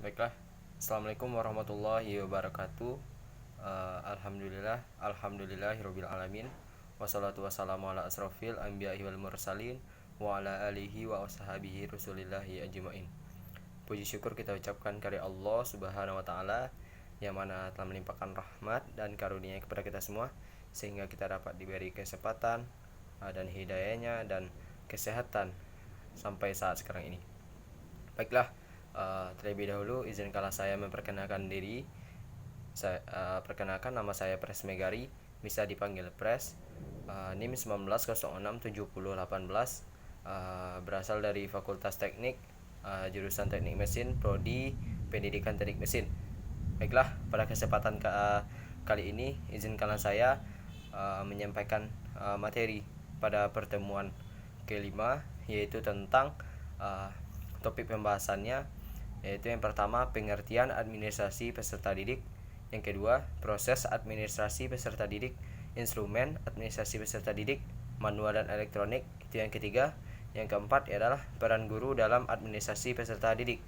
Baiklah, Assalamualaikum warahmatullahi wabarakatuh. Alhamdulillahirabbil alamin. Wassalatu wassalamu ala asrofil anbiya'i wal mursalin wa ala alihi wa washabihi rasulillahi ajmain. Puji syukur kita ucapkan kepada Allah Subhanahu wa taala yang mana telah melimpahkan rahmat dan karunia kepada kita semua sehingga kita dapat diberi kesempatan dan hidayahnya dan kesehatan sampai saat sekarang ini. Baiklah, terlebih dahulu izinkanlah saya memperkenalkan diri. Perkenalkan, nama saya Pres Megari, bisa dipanggil Pres. NIM 19067018, berasal dari Fakultas Teknik, jurusan Teknik Mesin, Prodi Pendidikan Teknik Mesin. Baiklah, pada kesempatan kali ini izinkanlah saya menyampaikan materi pada pertemuan kelima, yaitu tentang topik pembahasannya, yaitu yang pertama pengertian administrasi peserta didik, yang kedua proses administrasi peserta didik, instrumen administrasi peserta didik, manual dan elektronik, itu yang ketiga. Yang keempat adalah peran guru dalam administrasi peserta didik.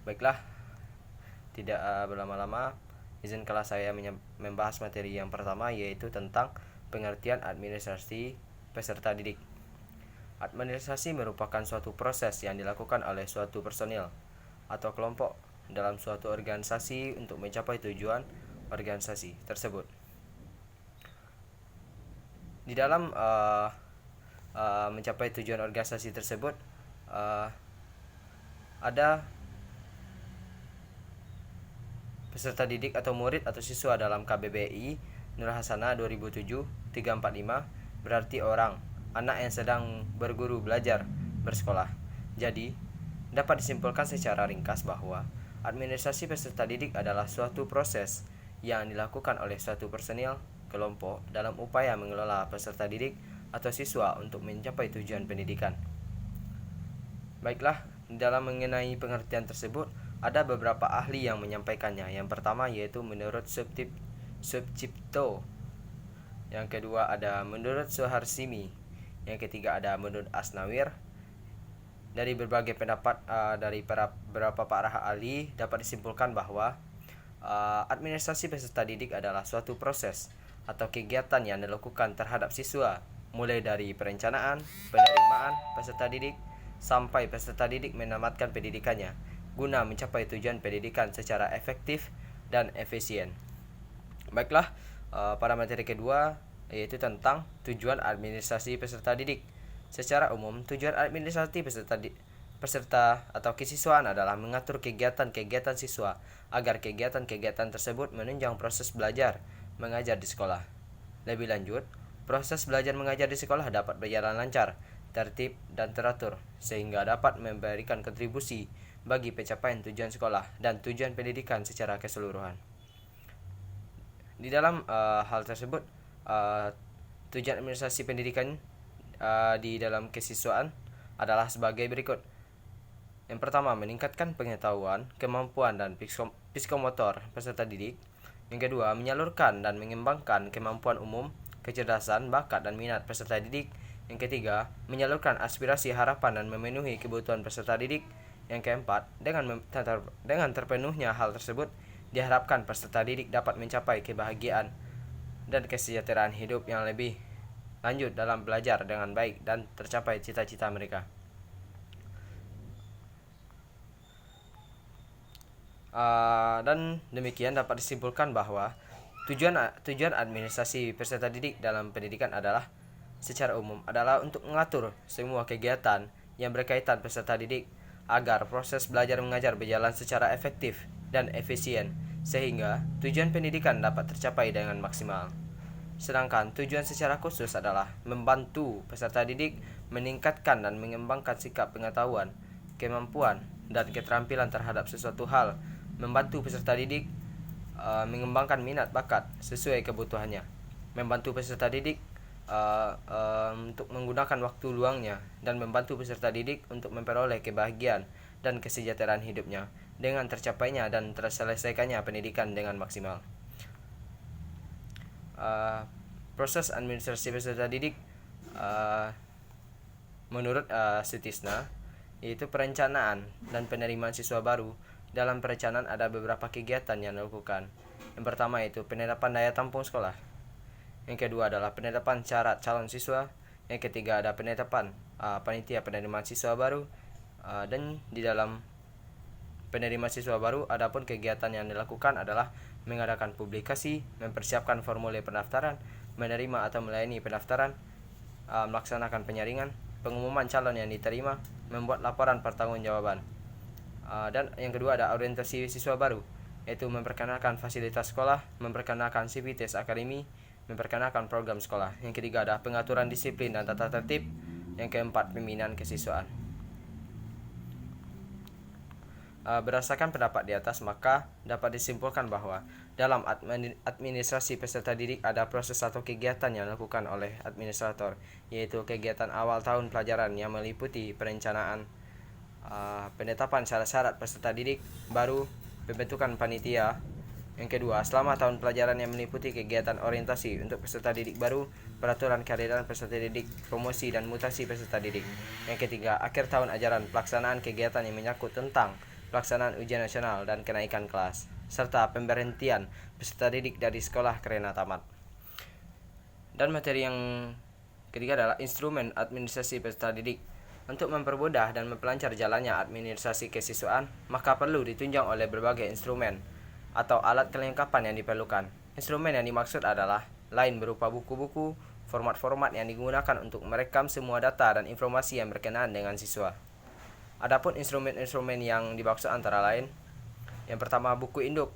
Baiklah, tidak berlama-lama, izinkanlah saya membahas materi yang pertama, yaitu tentang pengertian administrasi peserta didik. Administrasi merupakan suatu proses yang dilakukan oleh suatu personil atau kelompok dalam suatu organisasi untuk mencapai tujuan organisasi tersebut. Di dalam mencapai tujuan organisasi tersebut, ada peserta didik atau murid atau siswa dalam KBBI Nur Hasanah 2007-345, berarti orang anak yang sedang berguru belajar bersekolah. Jadi, dapat disimpulkan secara ringkas bahwa administrasi peserta didik adalah suatu proses yang dilakukan oleh suatu personil kelompok dalam upaya mengelola peserta didik atau siswa untuk mencapai tujuan pendidikan. Baiklah, dalam mengenai pengertian tersebut ada beberapa ahli yang menyampaikannya. Yang pertama yaitu menurut Subcipto, yang kedua ada menurut Suharsimi, yang ketiga ada menurut Asnawir. Dari berbagai pendapat dari beberapa para ahli dapat disimpulkan bahwa administrasi peserta didik adalah suatu proses atau kegiatan yang dilakukan terhadap siswa, mulai dari perencanaan, penerimaan peserta didik sampai peserta didik menamatkan pendidikannya guna mencapai tujuan pendidikan secara efektif dan efisien. Baiklah, pada materi kedua yaitu tentang tujuan administrasi peserta didik. Secara umum, tujuan administrasi peserta atau kesiswaan adalah mengatur kegiatan-kegiatan siswa agar kegiatan-kegiatan tersebut menunjang proses belajar mengajar di sekolah. Lebih lanjut, proses belajar mengajar di sekolah dapat berjalan lancar, tertib dan teratur sehingga dapat memberikan kontribusi bagi pencapaian tujuan sekolah dan tujuan pendidikan secara keseluruhan. Di dalam hal tersebut, tujuan administrasi pendidikan di dalam kesiswaan adalah sebagai berikut. Yang pertama, meningkatkan pengetahuan, kemampuan dan psikomotor peserta didik. Yang kedua, menyalurkan dan mengembangkan kemampuan umum, kecerdasan, bakat dan minat peserta didik. Yang ketiga, menyalurkan aspirasi, harapan dan memenuhi kebutuhan peserta didik. Yang keempat, dengan terpenuhnya hal tersebut, diharapkan peserta didik dapat mencapai kebahagiaan dan kesejahteraan hidup yang lebih lanjut dalam belajar dengan baik dan tercapai cita-cita mereka. Dan demikian dapat disimpulkan bahwa tujuan administrasi peserta didik dalam pendidikan adalah secara umum adalah untuk mengatur semua kegiatan yang berkaitan peserta didik agar proses belajar mengajar berjalan secara efektif dan efisien sehingga tujuan pendidikan dapat tercapai dengan maksimal. Sedangkan tujuan secara khusus adalah membantu peserta didik meningkatkan dan mengembangkan sikap pengetahuan, kemampuan, dan keterampilan terhadap sesuatu hal, membantu peserta didik mengembangkan minat bakat sesuai kebutuhannya, membantu peserta didik untuk menggunakan waktu luangnya, dan membantu peserta didik untuk memperoleh kebahagiaan dan kesejahteraan hidupnya dengan tercapainya dan terselesaikannya pendidikan dengan maksimal. Proses administrasi peserta didik menurut Sutisna yaitu perencanaan dan penerimaan siswa baru Dalam perencanaan ada beberapa kegiatan yang dilakukan. Yang pertama yaitu penerapan daya tampung sekolah. Yang kedua adalah penetapan syarat calon siswa. Yang ketiga ada penetapan panitia penerimaan siswa baru. Dan di dalam penerima siswa baru, adapun kegiatan yang dilakukan adalah mengadakan publikasi, mempersiapkan formulir pendaftaran, menerima atau melayani pendaftaran, melaksanakan penyaringan, pengumuman calon yang diterima, membuat laporan pertanggungjawaban. Dan yang kedua ada orientasi siswa baru, yaitu memperkenalkan fasilitas sekolah, memperkenalkan sivitas akademi, memperkenalkan program sekolah. Yang ketiga ada pengaturan disiplin dan tata tertib. Yang keempat pembinaan kesiswaan. Berdasarkan pendapat di atas, maka dapat disimpulkan bahwa dalam administrasi peserta didik ada proses atau kegiatan yang dilakukan oleh administrator, yaitu kegiatan awal tahun pelajaran yang meliputi perencanaan, penetapan syarat-syarat peserta didik baru, pembentukan panitia. Yang kedua, selama tahun pelajaran yang meliputi kegiatan orientasi untuk peserta didik baru, peraturan kehadiran peserta didik, promosi dan mutasi peserta didik. Yang ketiga, akhir tahun ajaran, pelaksanaan kegiatan yang menyangkut tentang pelaksanaan ujian nasional dan kenaikan kelas, serta pemberhentian peserta didik dari sekolah karena tamat. Dan materi yang ketiga adalah instrumen administrasi peserta didik. Untuk mempermudah dan memperlancar jalannya administrasi kesiswaan, maka perlu ditunjang oleh berbagai instrumen atau alat kelengkapan yang diperlukan. Instrumen yang dimaksud adalah lain berupa buku-buku, format-format yang digunakan untuk merekam semua data dan informasi yang berkenaan dengan siswa. Adapun instrumen-instrumen yang dimaksud antara lain, yang pertama buku induk.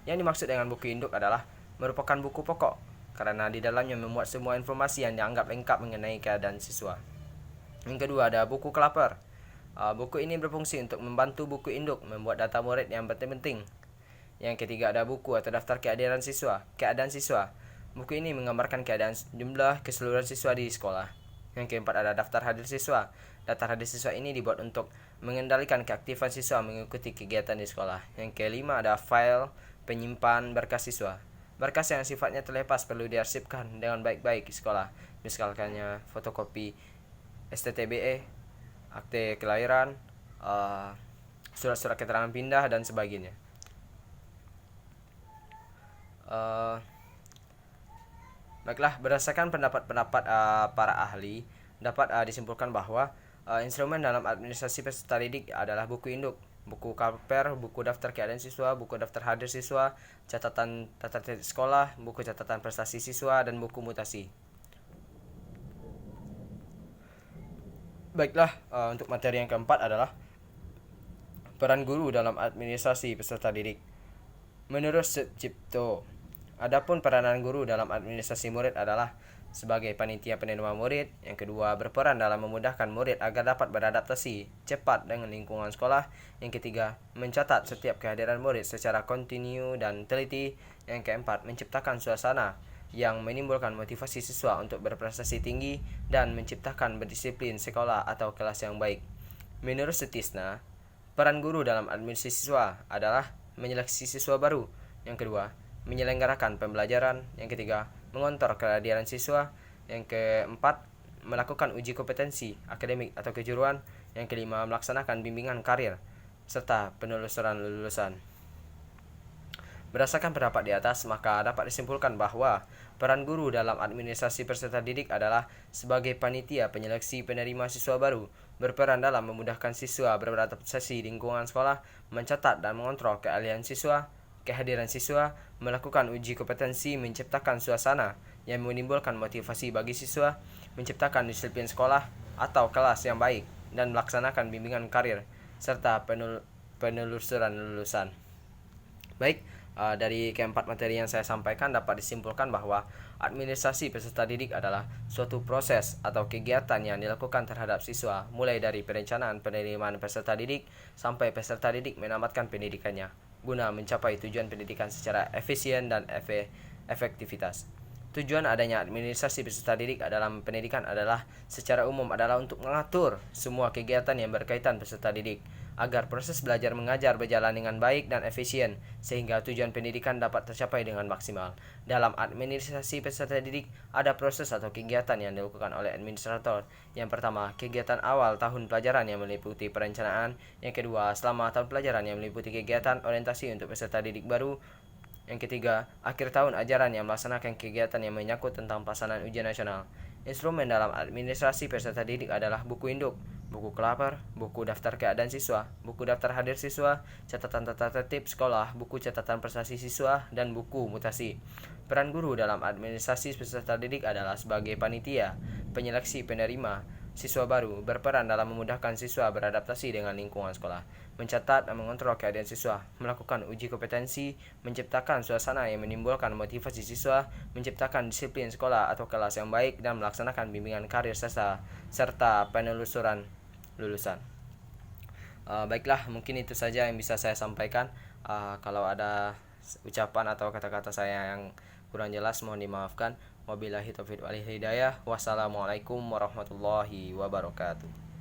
Yang dimaksud dengan buku induk adalah merupakan buku pokok karena di dalamnya memuat semua informasi yang dianggap lengkap mengenai keadaan siswa. Yang kedua ada buku kelaper. Buku ini berfungsi untuk membantu buku induk membuat data murid yang penting-penting. Yang ketiga ada buku atau daftar keadaan siswa. Buku ini menggambarkan keadaan jumlah keseluruhan siswa di sekolah. Yang keempat ada daftar hadir siswa. Daftar hadir siswa ini dibuat untuk mengendalikan keaktifan siswa mengikuti kegiatan di sekolah. Yang kelima ada file penyimpan berkas siswa. Berkas yang sifatnya terlepas perlu diarsipkan dengan baik-baik di sekolah. Misalnya fotokopi STTBE, akte kelahiran, surat-surat keterangan pindah dan sebagainya. Baiklah, berdasarkan pendapat-pendapat para ahli, dapat disimpulkan bahwa instrumen dalam administrasi peserta didik adalah buku induk, buku kelaper, buku daftar keadaan siswa, buku daftar hadir siswa, catatan tata tertib sekolah, buku catatan prestasi siswa, dan buku mutasi. Baiklah, untuk materi yang keempat adalah peran guru dalam administrasi peserta didik. Menurut Sucipto, adapun peranan guru dalam administrasi murid adalah sebagai panitia penerima murid. Yang kedua, berperan dalam memudahkan murid agar dapat beradaptasi cepat dengan lingkungan sekolah. Yang ketiga, mencatat setiap kehadiran murid secara kontinu dan teliti. Yang keempat, menciptakan suasana yang menimbulkan motivasi siswa untuk berprestasi tinggi dan menciptakan berdisiplin sekolah atau kelas yang baik. Menurut Sutisna, peran guru dalam administrasi siswa adalah menyeleksi siswa baru. Yang kedua, menyelenggarakan pembelajaran. Yang ketiga, mengontrol kehadiran siswa. Yang keempat, melakukan uji kompetensi akademik atau kejuruan. Yang kelima, melaksanakan bimbingan karir serta penelusuran lulusan. Berdasarkan pendapat di atas, maka dapat disimpulkan bahwa peran guru dalam administrasi peserta didik adalah sebagai panitia penyeleksi penerima siswa baru, berperan dalam memudahkan siswa beradaptasi di lingkungan sekolah, mencatat dan mengontrol keahlian siswa, kehadiran siswa, melakukan uji kompetensi, menciptakan suasana yang menimbulkan motivasi bagi siswa, menciptakan disiplin sekolah atau kelas yang baik, dan melaksanakan bimbingan karir serta penelusuran lulusan. Baik, dari keempat materi yang saya sampaikan dapat disimpulkan bahwa administrasi peserta didik adalah suatu proses atau kegiatan yang dilakukan terhadap siswa, mulai dari perencanaan penerimaan peserta didik sampai peserta didik menamatkan pendidikannya, guna mencapai tujuan pendidikan secara efisien dan efektivitas. Tujuan adanya administrasi peserta didik dalam pendidikan adalah secara umum adalah untuk mengatur semua kegiatan yang berkaitan peserta didik, agar proses belajar mengajar berjalan dengan baik dan efisien, sehingga tujuan pendidikan dapat tercapai dengan maksimal. Dalam administrasi peserta didik, ada proses atau kegiatan yang dilakukan oleh administrator. Yang pertama, kegiatan awal tahun pelajaran yang meliputi perencanaan. Yang kedua, selama tahun pelajaran yang meliputi kegiatan orientasi untuk peserta didik baru. Yang ketiga, akhir tahun ajaran yang melaksanakan kegiatan yang menyangkut tentang pelaksanaan ujian nasional. Instrumen dalam administrasi peserta didik adalah buku induk, buku kelapar, buku daftar keadaan siswa, buku daftar hadir siswa, catatan tata tertib sekolah, buku catatan prestasi siswa, dan buku mutasi. Peran guru dalam administrasi peserta didik adalah sebagai panitia, penyeleksi penerima, siswa baru, berperan dalam memudahkan siswa beradaptasi dengan lingkungan sekolah, mencatat dan mengontrol keadaan siswa, melakukan uji kompetensi, menciptakan suasana yang menimbulkan motivasi siswa, menciptakan disiplin sekolah atau kelas yang baik, dan melaksanakan bimbingan karir serta penelusuran lulusan. Baiklah, mungkin itu saja yang bisa saya sampaikan. Kalau ada ucapan atau kata-kata saya yang kurang jelas, mohon dimaafkan. Wabillahi taufiq wal hidayah. Wassalamualaikum warahmatullahi wabarakatuh.